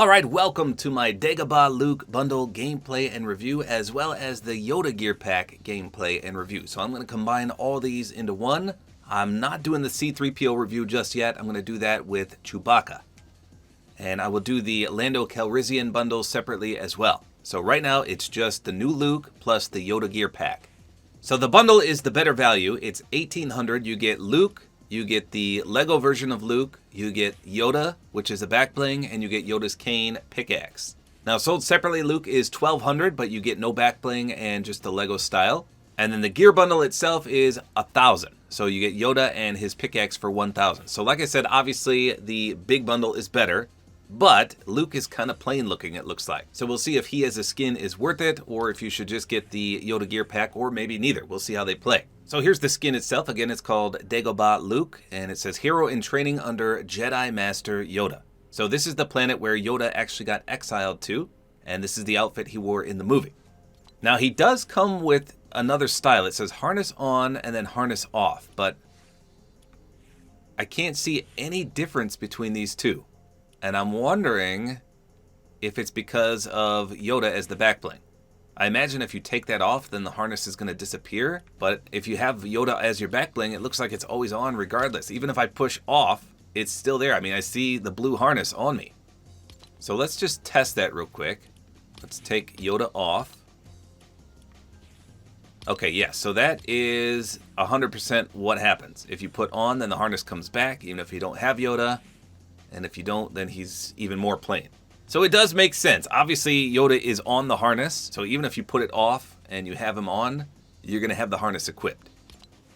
Alright, welcome to my Dagobah Luke bundle gameplay and review, as well as the YODA Gear Pack gameplay and review. So I'm going to combine all these into one. I'm not doing the C-3PO review just yet. I'm going to do that with Chewbacca. And I will do the Lando Calrissian bundle separately as well. So right now it's just the new Luke plus the YODA Gear Pack. So the bundle is the better value. It's $1,800. You get Luke, you get the Lego version of Luke, you get Yoda, which is a backbling, and you get Yoda's cane pickaxe. Now sold separately, Luke is $1,200, but you get no backbling and just the Lego style. And then the gear bundle itself is $1,000. So you get Yoda and his pickaxe for $1,000. So like I said, obviously the big bundle is better, but Luke is kind of plain looking, it looks like. So we'll see if he as a skin is worth it, or if you should just get the YODA Gear Pack, or maybe neither. We'll see how they play. So here's the skin itself. Again, it's called Dagobah Luke, and it says Hero in Training under Jedi Master Yoda. So this is the planet where Yoda actually got exiled to, and this is the outfit he wore in the movie. Now he does come with another style. It says harness on and then harness off, but I can't see any difference between these two. And I'm wondering if it's because of Yoda as the backbling. I imagine if you take that off, then the harness is going to disappear. But if you have Yoda as your backbling, it looks like it's always on regardless. Even if I push off, it's still there. I mean, I see the blue harness on me. So let's just test that real quick. Let's take Yoda off. Okay, yeah, so that is 100% what happens. If you put on, then the harness comes back, even if you don't have Yoda. And if you don't, then he's even more plain. So it does make sense. Obviously, Yoda is on the harness, so even if you put it off and you have him on, you're going to have the harness equipped.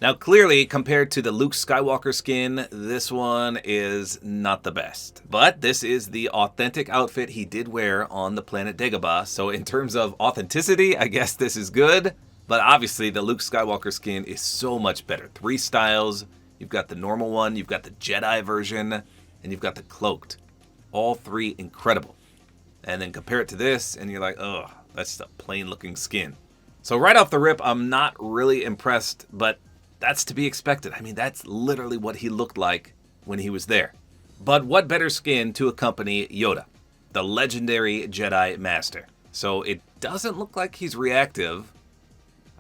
Now, clearly, compared to the Luke Skywalker skin, this one is not the best. But this is the authentic outfit he did wear on the planet Dagobah, so in terms of authenticity, I guess this is good. But obviously, the Luke Skywalker skin is so much better. 3 styles. You've got the normal one, you've got the Jedi version, and you've got the cloaked. All 3 incredible. And then compare it to this, and you're like, oh, that's a plain looking skin. So right off the rip, I'm not really impressed, but that's to be expected. I mean, that's literally what he looked like when he was there. But what better skin to accompany Yoda, the legendary Jedi Master? So it doesn't look like he's reactive.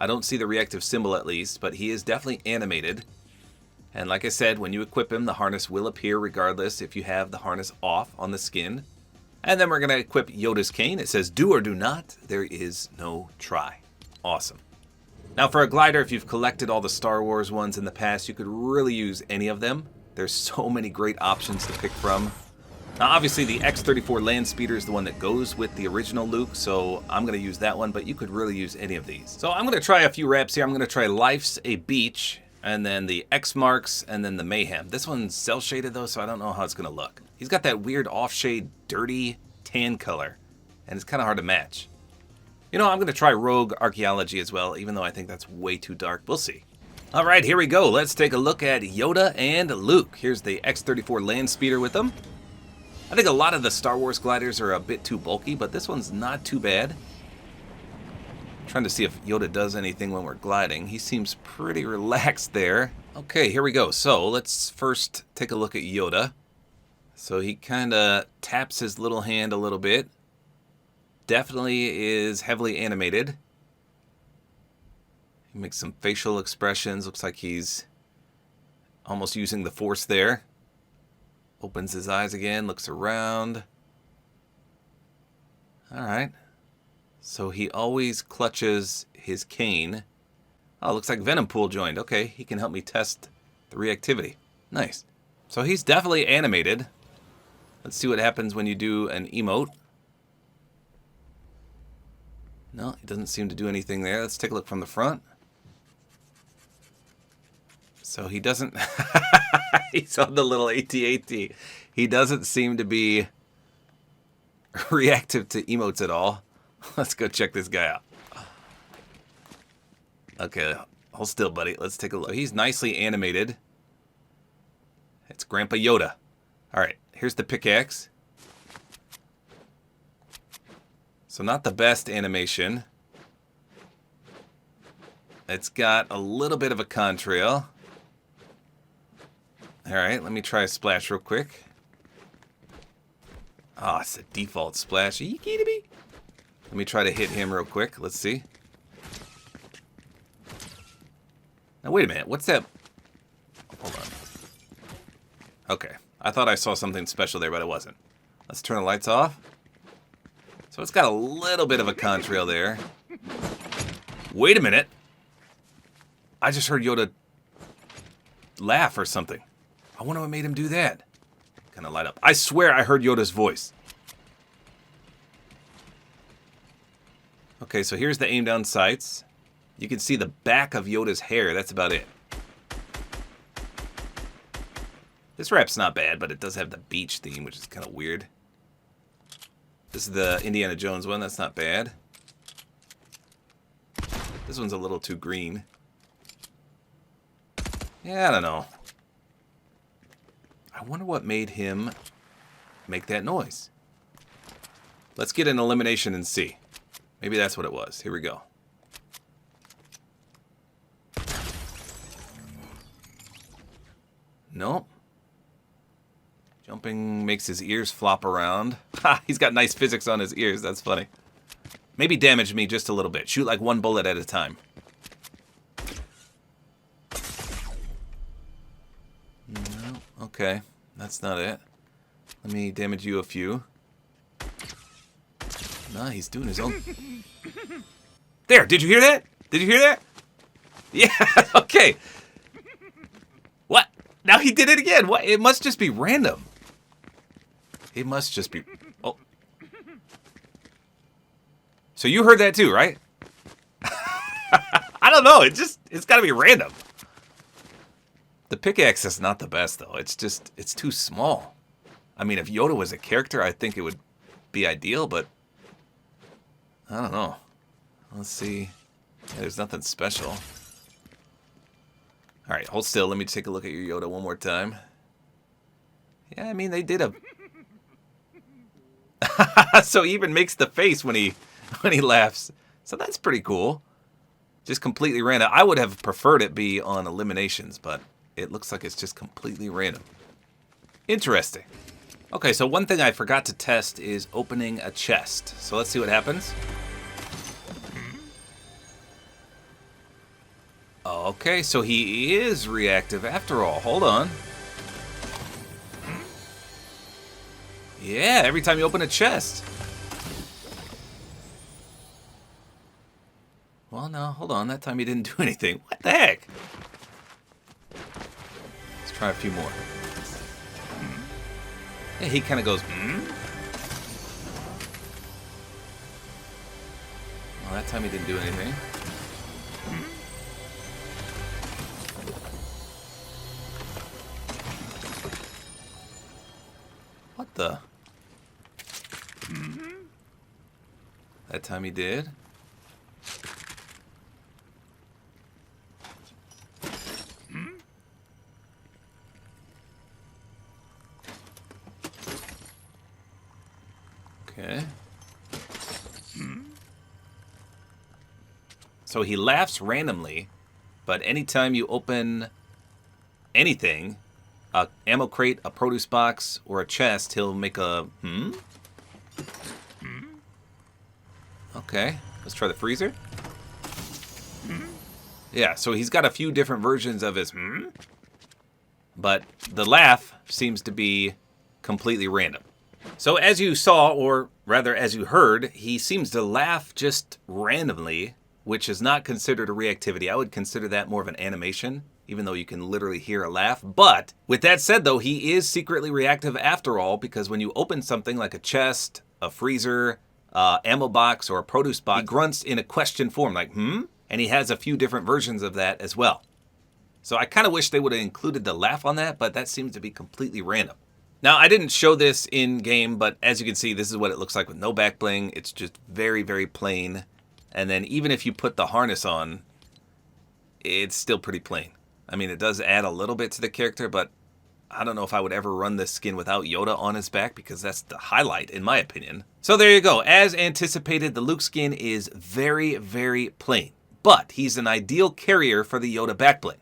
I don't see the reactive symbol at least, but he is definitely animated. And like I said, when you equip him, the harness will appear regardless if you have the harness off on the skin. And then we're going to equip Yoda's cane. It says, do or do not. There is no try. Awesome. Now for a glider, if you've collected all the Star Wars ones in the past, you could really use any of them. There's so many great options to pick from. Now obviously the X-34 land speeder is the one that goes with the original Luke, so I'm going to use that one, but you could really use any of these. So I'm going to try a few wraps here. I'm going to try Life's a Beach, and then the X Marks, and then the Mayhem. This one's cell shaded though, so I don't know how it's going to look. He's got that weird off-shade, dirty tan color, and it's kind of hard to match. You know, I'm going to try Rogue Archaeology as well, even though I think that's way too dark. We'll see. All right, here we go. Let's take a look at Yoda and Luke. Here's the X-34 land speeder with them. I think a lot of the Star Wars gliders are a bit too bulky, but this one's not too bad. I'm trying to see if Yoda does anything when we're gliding. He seems pretty relaxed there. Okay, here we go. So let's first take a look at Yoda. So he kind of taps his little hand a little bit. Definitely is heavily animated. He makes some facial expressions. Looks like he's almost using the Force there. Opens his eyes again, looks around. All right. So he always clutches his cane. Oh, looks like Venom Pool joined. Okay, he can help me test the reactivity. Nice. So he's definitely animated. Let's see what happens when you do an emote. No, he doesn't seem to do anything there. Let's take a look from the front. So he doesn't... He's on the little AT-AT. He doesn't seem to be reactive to emotes at all. Let's go check this guy out. Okay, hold still, buddy. Let's take a look. He's nicely animated. It's Grandpa Yoda. All right, here's the pickaxe. So not the best animation. It's got a little bit of a contrail. All right, let me try a splash real quick. Oh, it's the default splash. Are you kidding me? Let me try to hit him real quick. Let's see. Now, wait a minute. What's that? Hold on. Okay. I thought I saw something special there, but it wasn't. Let's turn the lights off. So it's got a little bit of a contrail there. Wait a minute. I just heard Yoda laugh or something. I wonder what made him do that. Kind of light up. I swear I heard Yoda's voice. Okay, so here's the aim down sights. You can see the back of Yoda's hair. That's about it. This rap's not bad, but it does have the beach theme, which is kind of weird. This is the Indiana Jones one. That's not bad. This one's a little too green. Yeah, I don't know. I wonder what made him make that noise. Let's get an elimination and see. Maybe that's what it was. Here we go. Nope. Jumping makes his ears flop around. Ha! He's got nice physics on his ears. That's funny. Maybe damage me just a little bit. Shoot like one bullet at a time. No. Okay. That's not it. Let me damage you a few. Nah, he's doing his own. There! Did you hear that? Did you hear that? Yeah! Okay. What? Now he did it again. What? It must just be random. It must just be... Oh. So you heard that too, right? I don't know. It's got to be random. The pickaxe is not the best, though. It's too small. I mean, if Yoda was a character, I think it would be ideal, but... I don't know. Let's see. Yeah, there's nothing special. Alright, hold still. Let me take a look at your Yoda one more time. Yeah, I mean, they did a... So he even makes the face when he laughs. So that's pretty cool. Just completely random. I would have preferred it be on eliminations, but it looks like it's just completely random. Interesting. Okay, so one thing I forgot to test is opening a chest. So let's see what happens. Okay, so he is reactive after all. Hold on. Yeah, every time you open a chest. Well, no, hold on. That time he didn't do anything. What the heck? Let's try a few more. Yeah, he kind of goes, Well, that time he didn't do anything. What the? That time he did. Okay. So he laughs randomly, but anytime you open anything, a ammo crate, a produce box, or a chest, he'll make a Okay, let's try the freezer. Yeah, so he's got a few different versions of his but the laugh seems to be completely random. So as you saw, or rather as you heard, he seems to laugh just randomly, which is not considered a reactivity. I would consider that more of an animation, even though you can literally hear a laugh. But with that said, though, he is secretly reactive after all, because when you open something like a chest, a freezer, ammo box, or a produce box, he grunts in a question form, like, And he has a few different versions of that as well. So I kind of wish they would have included the laugh on that, but that seems to be completely random. Now, I didn't show this in-game, but as you can see, this is what it looks like with no back bling. It's just very, very plain. And then even if you put the harness on, it's still pretty plain. I mean, it does add a little bit to the character, but I don't know if I would ever run this skin without Yoda on his back, because that's the highlight, in my opinion. So there you go. As anticipated, the Luke skin is very, very plain. But he's an ideal carrier for the YODA Backbling.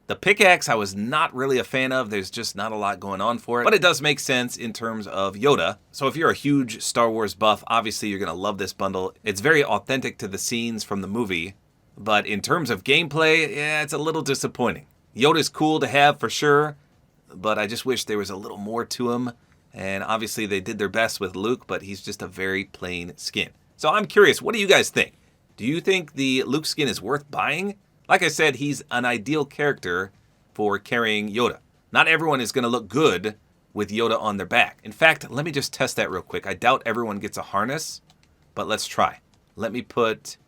The pickaxe I was not really a fan of. There's just not a lot going on for it. But it does make sense in terms of Yoda. So if you're a huge Star Wars buff, obviously you're going to love this bundle. It's very authentic to the scenes from the movie. But in terms of gameplay, yeah, it's a little disappointing. Yoda's cool to have for sure, but I just wish there was a little more to him. And obviously they did their best with Luke, but he's just a very plain skin. So I'm curious, what do you guys think? Do you think the Luke skin is worth buying? Like I said, he's an ideal character for carrying Yoda. Not everyone is going to look good with Yoda on their back. In fact, let me just test that real quick. I doubt everyone gets a harness, but let's try. Let me put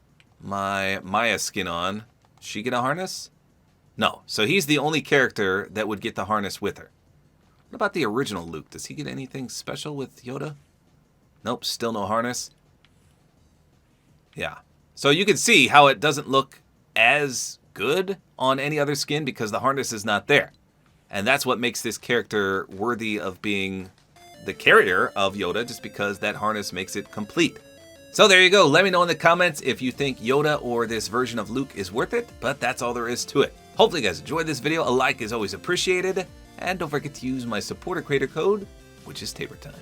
my Maya skin on. She get a harness? No. So he's the only character that would get the harness with her. What about the original Luke? Does he get anything special with Yoda? Nope, still no harness. Yeah. So you can see how it doesn't look as good on any other skin because the harness is not there. And that's what makes this character worthy of being the carrier of Yoda, just because that harness makes it complete. So there you go. Let me know in the comments if you think Yoda or this version of Luke is worth it, but that's all there is to it. Hopefully you guys enjoyed this video. A like is always appreciated. And don't forget to use my Support-A-Creator code, which is tabortime.